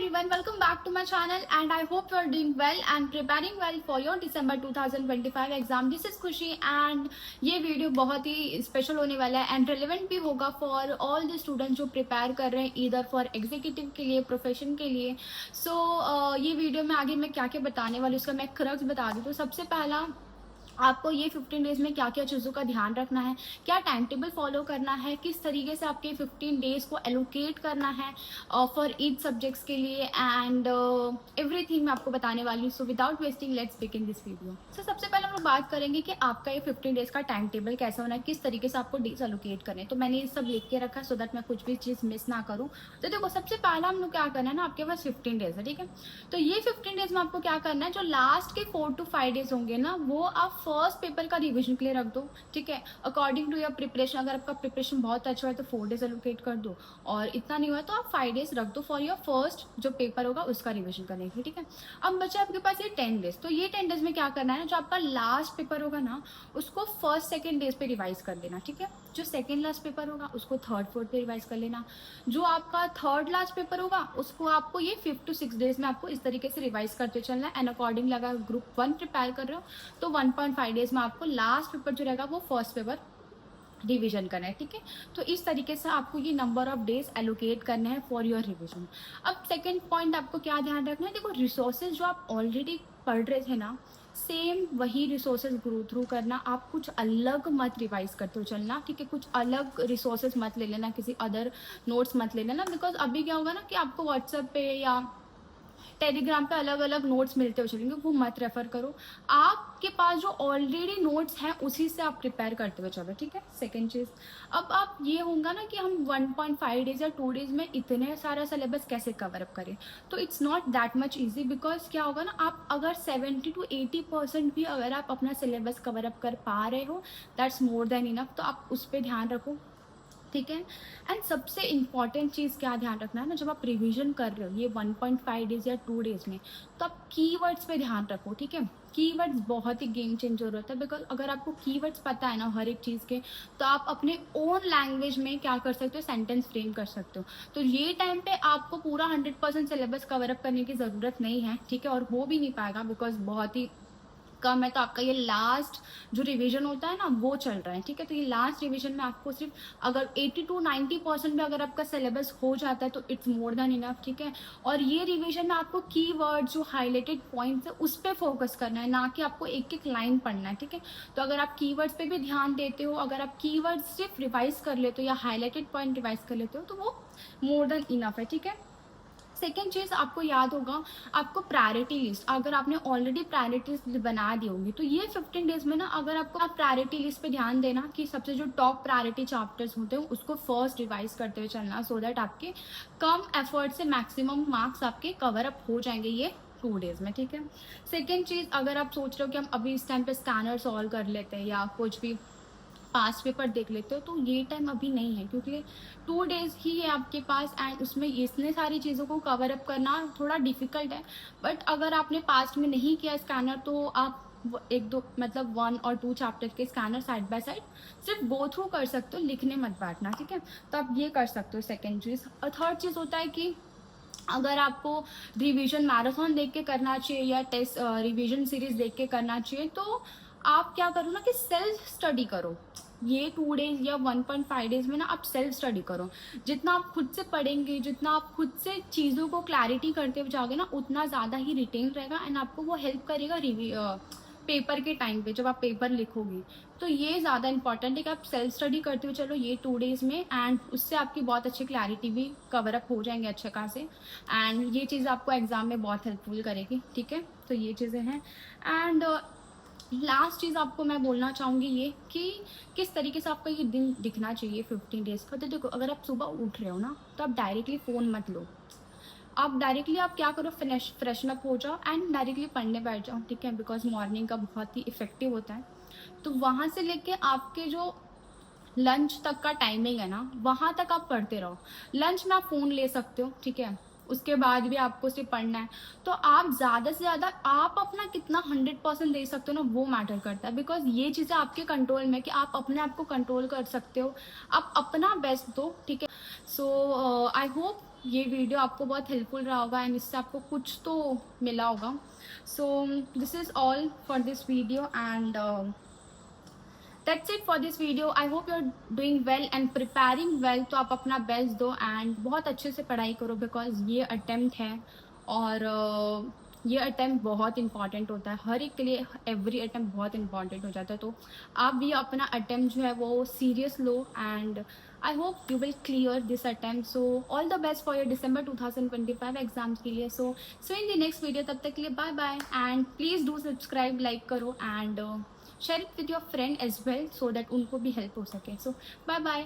everyone, welcome back to my channel and I hope you are doing well and preparing well for your December 2025 exam. This is खुशी and ये video बहुत ही special होने वाला है and relevant भी होगा for all the students जो prepare कर रहे हैं ईदर फॉर एग्जीक्यूटिव के लिए, प्रोफेशन के लिए. ये वीडियो में आगे मैं क्या क्या बताने वाली हूँ उसका मैं क्रक्स बता दी. तो सबसे पहला आपको ये 15 डेज में क्या क्या चीज़ों का ध्यान रखना है, क्या टाइम टेबल फॉलो करना है, किस तरीके से आपके 15 डेज को एलोकेट करना है फॉर ईच सब्जेक्ट्स के लिए एंड एवरीथिंग मैं आपको बताने वाली हूँ. So without wasting let's begin this video. So सबसे पहले हम लोग बात करेंगे कि आपका ये 15 डेज का टाइम टेबल कैसा होना है, किस तरीके से आपको डेज एलोकेट करने हैं. तो मैंने ये सब लिख के रखा है सो दैट मैं कुछ भी चीज़ मिस ना करूँ. तो देखो सबसे पहला हम लोग क्या करना है ना, आपके पास 15 डेज है, ठीक है. तो ये 15 डेज में आपको क्या करना है, जो लास्ट के 4 to 5 डेज होंगे ना वो आप फर्स्ट पेपर का रिवीजन के लिए रख दो, ठीक है. अकॉर्डिंग टू योर प्रिपरेशन, अगर आपका प्रिपरेशन बहुत अच्छा है तो 4 डेज एलोकेट कर दो और इतना नहीं हुआ तो आप 5 डेज रख दो फॉर योर फर्स्ट जो पेपर होगा उसका रिवीजन करने के लिए, ठीक है. अब बचा आपके पास ये 10 डेज. तो ये 10 डेज में क्या करना है ना, जो आपका लास्ट पेपर होगा ना उसको फर्स्ट सेकेंड डेज पे रिवाइज कर लेना, ठीक है. जो सेकेंड लास्ट पेपर होगा उसको थर्ड फोर्थ पे रिवाइज कर लेना. जो आपका थर्ड लास्ट पेपर होगा उसको आपको ये 5 to 6 डेज में आपको इस तरीके से रिवाइज करते चलना है. एंड अकॉर्डिंग अगर ग्रुप 1 प्रिपेयर कर रहे हो तो 1.5 डेज में आपको लास्ट पेपर जो रहेगा वो फर्स्ट पेपर रिवीजन करना है, ठीक है. तो इस तरीके से आपको ये नंबर ऑफ डेज एलोकेट करने हैं फॉर योर रिवीजन. अब सेकेंड पॉइंट आपको क्या ध्यान रखना है, देखो रिसोर्सेज जो आप ऑलरेडी पढ़ रहे थे ना सेम वही रिसोर्सेज गो थ्रू करना. आप कुछ अलग मत रिवाइज करते हो चलना, ठीक है. कुछ अलग रिसोर्सेज मत ले लेना, किसी अदर नोट्स मत ले लेना. बिकॉज अभी क्या होगा ना कि आपको व्हाट्सएप पे या टेलीग्राम पे अलग अलग नोट्स मिलते हो चलेंगे, वो मत रेफर करो. आपके पास जो ऑलरेडी नोट्स हैं उसी से आप प्रिपेयर करते हुए चलो, ठीक है. सेकेंड चीज़, अब आप ये होगा ना कि हम 1.5 डेज या 2 डेज में इतने सारा सिलेबस कैसे कवर अप करें. तो it's not that much easy. Because क्या होगा ना, आप अगर 70 to 80% भी अगर आप अपना सिलेबस कवर अप कर पा रहे हो दैट्स मोर देन इनफ. तो आप उस पर ध्यान रखो, ठीक है. एंड सबसे इंपॉर्टेंट चीज़ क्या ध्यान रखना है ना, जब आप रिवीजन कर रहे हो ये 1.5 डेज या 2 डेज में तो आप कीवर्ड्स पे ध्यान रखो, ठीक है. कीवर्ड्स बहुत ही गेम चेंजर होता है. बिकॉज अगर आपको कीवर्ड्स पता है ना हर एक चीज़ के तो आप अपने ओन लैंग्वेज में क्या कर सकते हो, सेंटेंस फ्रेम कर सकते हो. तो ये टाइम पे आपको पूरा 100% सिलेबस कवर अप करने की ज़रूरत नहीं है, ठीक है. और हो भी नहीं पाएगा बिकॉज बहुत ही कम है. तो आपका ये लास्ट जो रिवीजन होता है ना वो चल रहा है, ठीक है. तो ये लास्ट रिवीजन में आपको सिर्फ अगर 80 to 90% भी अगर आपका सिलेबस हो जाता है तो इट्स मोर देन इनफ, ठीक है. और ये रिवीजन में आपको कीवर्ड जो हाईलाइटेड पॉइंट्स है उस पर फोकस करना है, ना कि आपको एक एक लाइन पढ़ना है, ठीक है. तो अगर आप कीवर्ड्स पे भी ध्यान देते हो, अगर आप कीवर्ड सिर्फ रिवाइज कर लेते हो या हाईलाइटेड पॉइंट रिवाइज कर लेते हो तो वो मोर देन इनफ है, ठीक है. सेकेंड चीज़ आपको याद होगा, आपको प्रायोरिटी लिस्ट अगर आपने ऑलरेडी प्रायोरिटी लिस्ट बना दी होगी तो ये 15 डेज में ना अगर आपको आप प्रायोरिटी लिस्ट पे ध्यान देना कि सबसे जो टॉप प्रायोरिटी चैप्टर्स होते हैं उसको फर्स्ट रिवाइज करते हुए चलना सो दैट आपके कम एफर्ट से मैक्सिमम मार्क्स आपके कवर अप हो जाएंगे ये 2 डेज में, ठीक है. सेकेंड चीज़, अगर आप सोच रहे हो कि हम अभी इस टाइम पे स्कैनर सॉल्व कर लेते हैं या कुछ भी पास्ट पेपर देख लेते हो तो ये टाइम अभी नहीं है क्योंकि 2 डेज ही है आपके पास एंड उसमें इतने सारी चीज़ों को कवर अप करना थोड़ा डिफिकल्ट है. बट अगर आपने पास्ट में नहीं किया स्कैनर तो आप एक दो मतलब 1 और 2 चैप्टर के स्कैनर साइड बाय साइड सिर्फ गो थ्रू कर सकते हो, लिखने मत बैठना, ठीक है. तो आप ये कर सकते हो. सेकेंड चीज़, और थर्ड चीज़ होता है कि अगर आपको रिवीजन मैराथन देख के करना चाहिए या टेस्ट रिवीजन सीरीज देख के करना चाहिए तो आप क्या करो ना कि सेल्फ स्टडी करो. ये 2 डेज या 1.5 डेज में ना आप सेल्फ स्टडी करो. जितना आप खुद से पढ़ेंगे, जितना आप खुद से चीज़ों को क्लैरिटी करते हुए जाओगे ना उतना ज़्यादा ही रिटेन रहेगा एंड आपको वो हेल्प करेगा पेपर के टाइम पे जब आप पेपर लिखोगे. तो ये ज़्यादा इंपॉर्टेंट है कि आप सेल्फ स्टडी करते हुए चलो ये 2 डेज में एंड उससे आपकी बहुत अच्छी क्लैरिटी भी कवर अप हो जाएंगे अच्छे खासे एंड ये चीज़ आपको एग्जाम में बहुत हेल्पफुल करेगी, ठीक है. तो ये चीज़ें हैं. एंड लास्ट चीज़ आपको मैं बोलना चाहूँगी ये कि किस तरीके से आपका ये दिन दिखना चाहिए 15 डेज का. तो देखो अगर आप सुबह उठ रहे हो ना तो आप डायरेक्टली फ़ोन मत लो. आप डायरेक्टली आप क्या करो, फ्रेशन अप हो जाओ एंड डायरेक्टली पढ़ने बैठ जाओ, ठीक है. बिकॉज मॉर्निंग का बहुत ही इफेक्टिव होता है. तो वहाँ से लेके आपके जो लंच तक का टाइमिंग है ना वहाँ तक आप पढ़ते रहो. लंच में आप फ़ोन ले सकते हो, ठीक है. उसके बाद भी आपको सिर्फ पढ़ना है तो आप ज़्यादा से ज़्यादा आप अपना कितना 100% दे सकते हो ना वो मैटर करता है. बिकॉज ये चीज़ें आपके कंट्रोल में कि आप अपने आप को कंट्रोल कर सकते हो, आप अपना बेस्ट दो, ठीक है. सो आई होप ये वीडियो आपको बहुत हेल्पफुल रहा होगा एंड इससे आपको कुछ तो मिला होगा. So this is all for this video and that's it for this video. I hope you are doing well and preparing well. तो आप अपना बेस्ट दो एंड बहुत अच्छे से पढ़ाई करो बिकॉज ये अटेम्प्ट है और ये अटेम्प्ट बहुत इंपॉर्टेंट होता है हर एक के लिए. एवरी अटेम्प्ट बहुत इंपॉर्टेंट हो जाता है. तो आप भी अपना अटेम्प्ट जो है वो सीरियस लो and I hope you will clear this attempt. So all the best for your December 2025 exams के लिए. So in the next video. तब तक के लिए bye bye and please do subscribe, like करो and share it with your friend as well so that उनको भी help हो सके. So bye bye.